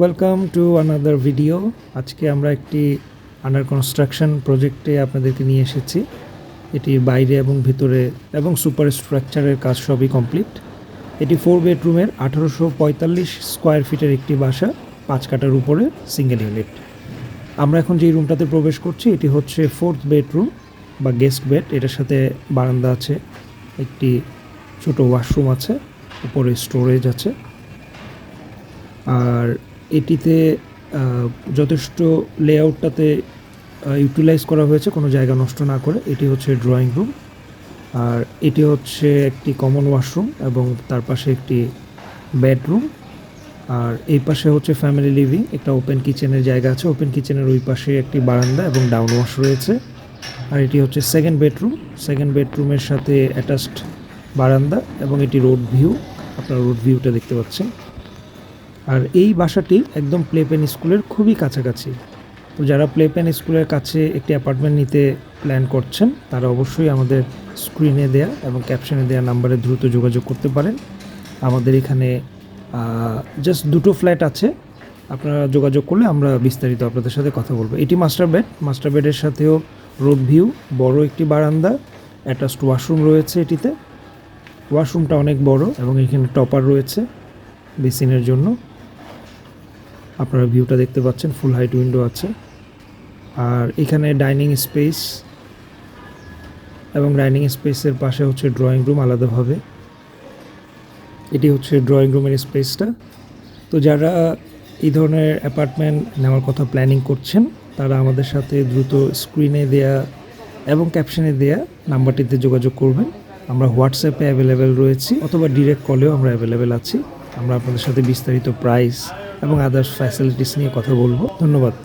Welcome to another video. আজকে আমরা একটি আন্ডার কনস্ট্রাকশন প্রজেক্টে আপনাদেরকে নিয়ে এসেছি। এটির বাইরে এবং ভিতরে এবং সুপার স্ট্রাকচারের কাজ সবই কমপ্লিট। এটি 4 বেডরুমের 1845 স্কোয়ার ফিটের একটি বাসা, 5 কাঠার উপরে সিঙ্গেল ইউনিট। আমরা এখন যে রুমটাতে প্রবেশ করছি এটি হচ্ছে 4th বেডরুম বা গেস্ট বেড। এটার সাথে বারান্দা আছে, একটি ছোট ওয়াশরুম আছে, উপরে স্টোরেজ আছে। আর এটিতে যথেষ্ট লেআউটটাতে ইউটিলাইজ করা হয়েছে কোনো জায়গা নষ্ট না করে। এটি হচ্ছে ড্রয়িং রুম, আর এটি হচ্ছে একটি কমন ওয়াশরুম এবং তার পাশে একটি বেডরুম। আর এই পাশে হচ্ছে ফ্যামিলি লিভিং, একটা ওপেন কিচেনের জায়গা আছে। ওপেন কিচেনের ওই পাশে একটি বারান্দা এবং ডাউন ওয়াশ রয়েছে। আর এটি হচ্ছে সেকেন্ড বেডরুম। সেকেন্ড বেডরুমের সাথে অ্যাটাচড বারান্দা এবং এটি রোড ভিউ, আপনারা রোড ভিউটা দেখতে পাচ্ছেন। আর এই বাসাটি একদম প্লে পেন স্কুলের খুবই কাছাকাছি। তো যারা প্লে পেন স্কুলের কাছে একটি অ্যাপার্টমেন্ট নিতে প্ল্যান করছেন তারা অবশ্যই আমাদের স্ক্রিনে দেয়া এবং ক্যাপশনে দেওয়া নাম্বারে দ্রুত যোগাযোগ করতে পারেন। আমাদের এখানে জাস্ট 2টো ফ্ল্যাট আছে, আপনারা যোগাযোগ করলে আমরা বিস্তারিত আপনাদের সাথে কথা বলবো। এটি মাস্টার বেড। মাস্টার বেডের সাথেও রোড ভিউ, বড় একটি বারান্দা, অ্যাটাচড ওয়াশরুম রয়েছে এটিতে। ওয়াশরুমটা অনেক বড় এবং এখানে টপার রয়েছে বেসিনের জন্য। আপনারা ভিউটা দেখতে পাচ্ছেন, ফুল হাইট উইন্ডো আছে। আর এখানে ডাইনিং স্পেস এবং ডাইনিং স্পেসের পাশে হচ্ছে ড্রয়িং রুম আলাদাভাবে। এটি হচ্ছে ড্রয়িং রুমের স্পেসটা। তো যারা এই ধরনের অ্যাপার্টমেন্ট নেওয়ার কথা প্ল্যানিং করছেন তারা আমাদের সাথে দ্রুত স্ক্রিনে দেয়া এবং ক্যাপশনে দেয়া নাম্বারটিতে যোগাযোগ করবেন। আমরা হোয়াটসঅ্যাপে অ্যাভেলেবেল রয়েছি, অথবা ডিরেক্ট কলেও আমরা অ্যাভেলেবেল আছি। আমরা আপনাদের সাথে বিস্তারিত প্রাইস এবং আদার্স ফ্যাসিলিটিস নিয়ে কথা বলবো। ধন্যবাদ।